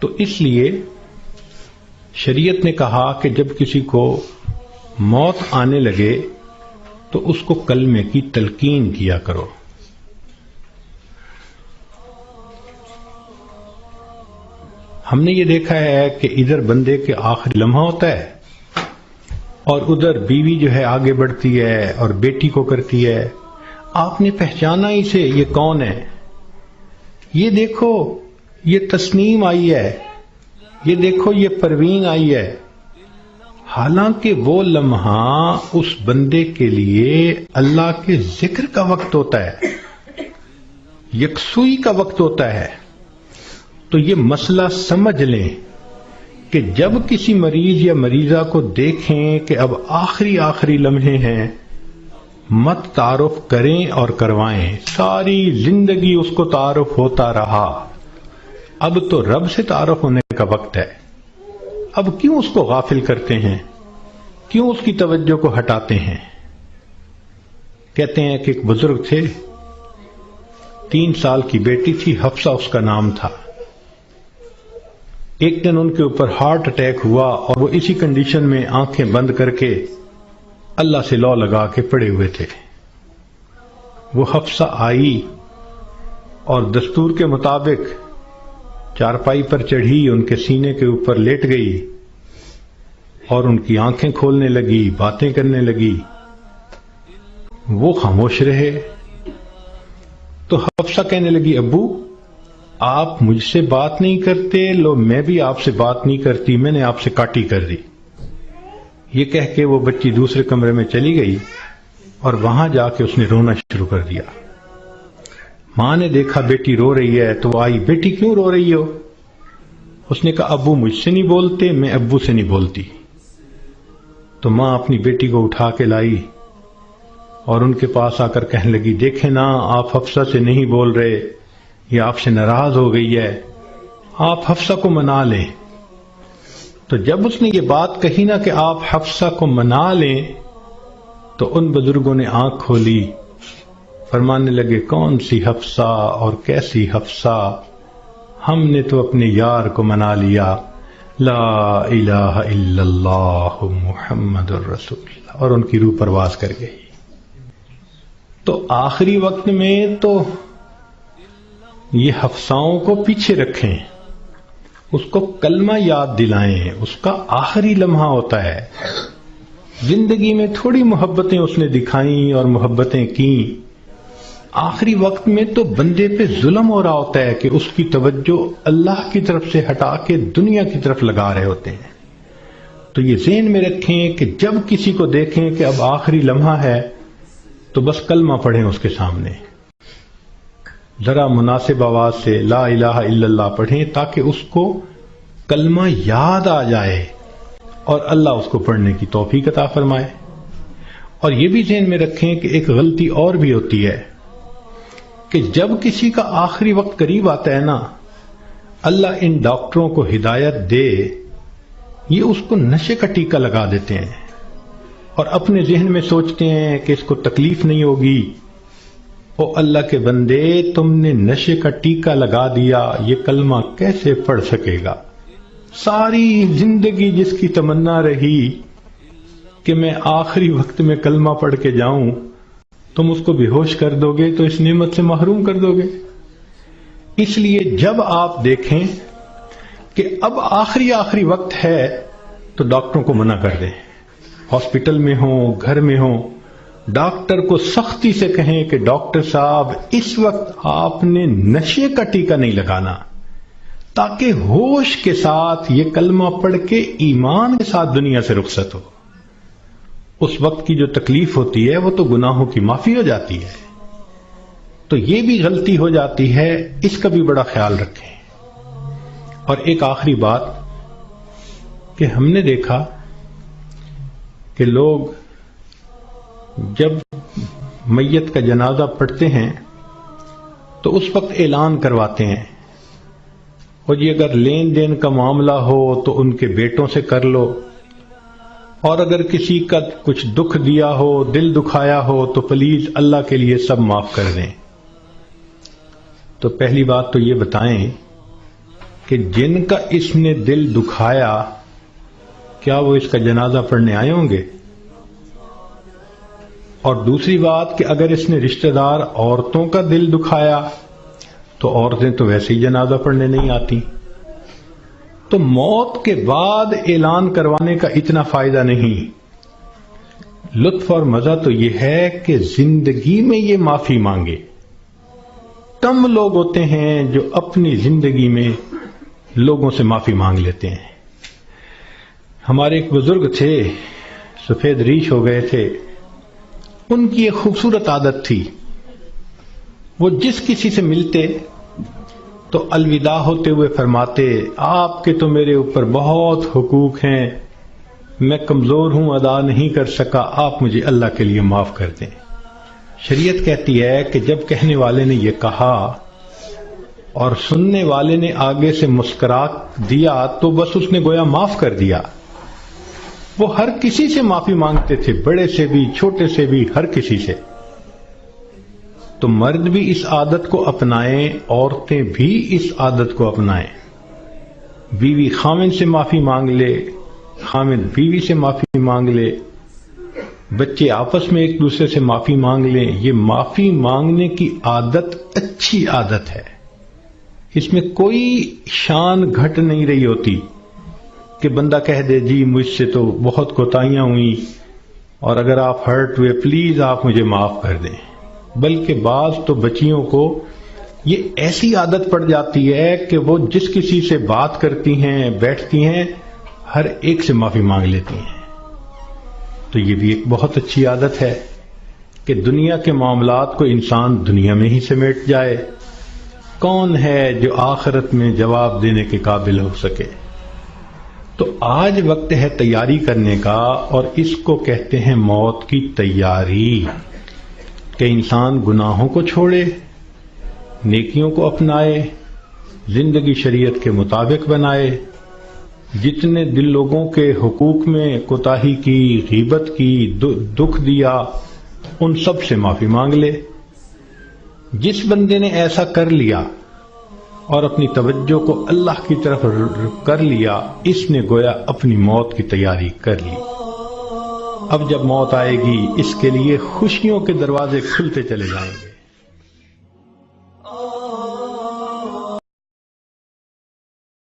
تو اس لیے شریعت نے کہا کہ جب کسی کو موت آنے لگے تو اس کو کلمے کی تلقین کیا کرو. ہم نے یہ دیکھا ہے کہ ادھر بندے کے آخری لمحہ ہوتا ہے اور ادھر بیوی جو ہے آگے بڑھتی ہے اور بیٹی کو کرتی ہے. آپ نے پہچانا اسے، یہ کون ہے؟ یہ دیکھو یہ تسنیم آئی ہے، یہ دیکھو یہ پروین آئی ہے. حالانکہ وہ لمحہ اس بندے کے لیے اللہ کے ذکر کا وقت ہوتا ہے، یکسوئی کا وقت ہوتا ہے. تو یہ مسئلہ سمجھ لیں کہ جب کسی مریض یا مریضہ کو دیکھیں کہ اب آخری لمحے ہیں، مت تعارف کریں اور کروائیں. ساری زندگی اس کو تعارف ہوتا رہا، اب تو رب سے تعارف ہونے کا وقت ہے. اب کیوں اس کو غافل کرتے ہیں؟ کیوں اس کی توجہ کو ہٹاتے ہیں؟ کہتے ہیں کہ ایک بزرگ تھے، 3 سال کی بیٹی تھی، حفصہ اس کا نام تھا. ایک دن ان کے اوپر ہارٹ اٹیک ہوا اور وہ اسی کنڈیشن میں آنکھیں بند کر کے اللہ سے لو لگا کے پڑے ہوئے تھے. وہ حفصہ آئی اور دستور کے مطابق چارپائی پر چڑھی، ان کے سینے کے اوپر لیٹ گئی اور ان کی آنکھیں کھولنے لگی، باتیں کرنے لگی. وہ خاموش رہے. تو حفصہ کہنے لگی، ابو آپ مجھ سے بات نہیں کرتے، لو میں بھی آپ سے بات نہیں کرتی، میں نے آپ سے کاٹی کر دی. یہ کہہ کے وہ بچی دوسرے کمرے میں چلی گئی اور وہاں جا کے اس نے رونا شروع کر دیا. ماں نے دیکھا بیٹی رو رہی ہے تو وہ آئی، بیٹی کیوں رو رہی ہو؟ اس نے کہا ابو مجھ سے نہیں بولتے، میں ابو سے نہیں بولتی. تو ماں اپنی بیٹی کو اٹھا کے لائی اور ان کے پاس آ کر کہنے لگی، دیکھیں نا آپ حفصہ سے نہیں بول رہے، یہ آپ سے ناراض ہو گئی ہے، آپ حفصہ کو منا لیں. تو جب اس نے یہ بات کہی نا کہ آپ حفصہ کو منا لیں، تو ان بزرگوں نے آنکھ کھولی، فرمانے لگے کون سی حفصہ اور کیسی حفصہ، ہم نے تو اپنے یار کو منا لیا، لا الہ الا اللہ محمد الرسول اللہ، اور ان کی روح پرواز کر گئی. تو آخری وقت میں تو یہ حفصاؤں کو پیچھے رکھیں، اس کو کلمہ یاد دلائیں، اس کا آخری لمحہ ہوتا ہے. زندگی میں تھوڑی محبتیں اس نے دکھائیں اور محبتیں کیں، آخری وقت میں تو بندے پہ ظلم ہو رہا ہوتا ہے کہ اس کی توجہ اللہ کی طرف سے ہٹا کے دنیا کی طرف لگا رہے ہوتے ہیں. تو یہ ذہن میں رکھیں کہ جب کسی کو دیکھیں کہ اب آخری لمحہ ہے تو بس کلمہ پڑھیں اس کے سامنے، ذرا مناسب آواز سے لا الہ الا اللہ پڑھیں تاکہ اس کو کلمہ یاد آ جائے اور اللہ اس کو پڑھنے کی توفیق عطا فرمائے. اور یہ بھی ذہن میں رکھیں کہ ایک غلطی اور بھی ہوتی ہے کہ جب کسی کا آخری وقت قریب آتا ہے نا، اللہ ان ڈاکٹروں کو ہدایت دے، یہ اس کو نشے کا ٹیکہ لگا دیتے ہیں اور اپنے ذہن میں سوچتے ہیں کہ اس کو تکلیف نہیں ہوگی. او اللہ کے بندے، تم نے نشے کا ٹیکہ لگا دیا، یہ کلمہ کیسے پڑھ سکے گا؟ ساری زندگی جس کی تمنا رہی کہ میں آخری وقت میں کلمہ پڑھ کے جاؤں، تم اس کو بے ہوش کر دو گے تو اس نعمت سے محروم کر دو گے. اس لیے جب آپ دیکھیں کہ اب آخری وقت ہے تو ڈاکٹروں کو منع کر دیں. ہاسپٹل میں ہوں، گھر میں ہوں، ڈاکٹر کو سختی سے کہیں کہ ڈاکٹر صاحب اس وقت آپ نے نشے کا ٹیکہ نہیں لگانا، تاکہ ہوش کے ساتھ یہ کلمہ پڑھ کے ایمان کے ساتھ دنیا سے رخصت ہو. اس وقت کی جو تکلیف ہوتی ہے وہ تو گناہوں کی معافی ہو جاتی ہے. تو یہ بھی غلطی ہو جاتی ہے، اس کا بھی بڑا خیال رکھیں. اور ایک آخری بات کہ ہم نے دیکھا کہ لوگ جب میت کا جنازہ پڑھتے ہیں تو اس وقت اعلان کرواتے ہیں، اور یہ اگر لین دین کا معاملہ ہو تو ان کے بیٹوں سے کر لو، اور اگر کسی کا کچھ دکھ دیا ہو، دل دکھایا ہو تو پلیز اللہ کے لیے سب معاف کر دیں. تو پہلی بات تو یہ بتائیں کہ جن کا اس نے دل دکھایا کیا وہ اس کا جنازہ پڑھنے آئے ہوں گے؟ اور دوسری بات کہ اگر اس نے رشتہ دار عورتوں کا دل دکھایا تو عورتیں تو ویسے ہی جنازہ پڑھنے نہیں آتی. تو موت کے بعد اعلان کروانے کا اتنا فائدہ نہیں. لطف اور مزہ تو یہ ہے کہ زندگی میں یہ معافی مانگے. کم لوگ ہوتے ہیں جو اپنی زندگی میں لوگوں سے معافی مانگ لیتے ہیں. ہمارے ایک بزرگ تھے، سفید ریش ہو گئے تھے. ان کی ایک خوبصورت عادت تھی، وہ جس کسی سے ملتے تو الوداع ہوتے ہوئے فرماتے، آپ کے تو میرے اوپر بہت حقوق ہیں، میں کمزور ہوں، ادا نہیں کر سکا، آپ مجھے اللہ کے لیے معاف کر دیں. شریعت کہتی ہے کہ جب کہنے والے نے یہ کہا اور سننے والے نے آگے سے مسکرا دیا تو بس اس نے گویا معاف کر دیا. وہ ہر کسی سے معافی مانگتے تھے، بڑے سے بھی، چھوٹے سے بھی، ہر کسی سے. تو مرد بھی اس عادت کو اپنائیں، عورتیں بھی اس عادت کو اپنائیں. بیوی خاوند سے معافی مانگ لے، خاوند بیوی سے معافی مانگ لے، بچے آپس میں ایک دوسرے سے معافی مانگ لیں. یہ معافی مانگنے کی عادت اچھی عادت ہے، اس میں کوئی شان گھٹ نہیں رہی ہوتی کہ بندہ کہہ دے جی مجھ سے تو بہت کوتاہیاں ہوئیں اور اگر آپ ہرٹ ہوئے پلیز آپ مجھے معاف کر دیں. بلکہ بعض تو بچیوں کو یہ ایسی عادت پڑ جاتی ہے کہ وہ جس کسی سے بات کرتی ہیں، بیٹھتی ہیں، ہر ایک سے معافی مانگ لیتی ہیں. تو یہ بھی ایک بہت اچھی عادت ہے کہ دنیا کے معاملات کو انسان دنیا میں ہی سمیٹ جائے. کون ہے جو آخرت میں جواب دینے کے قابل ہو سکے؟ تو آج وقت ہے تیاری کرنے کا، اور اس کو کہتے ہیں موت کی تیاری، کہ انسان گناہوں کو چھوڑے، نیکیوں کو اپنائے، زندگی شریعت کے مطابق بنائے. جتنے دل لوگوں کے حقوق میں کوتاہی کی، غیبت کی، دکھ دیا، ان سب سے معافی مانگ لے. جس بندے نے ایسا کر لیا اور اپنی توجہ کو اللہ کی طرف کر لیا، اس نے گویا اپنی موت کی تیاری کر لی. اب جب موت آئے گی اس کے لیے خوشیوں کے دروازے کھلتے چلے جائیں گے.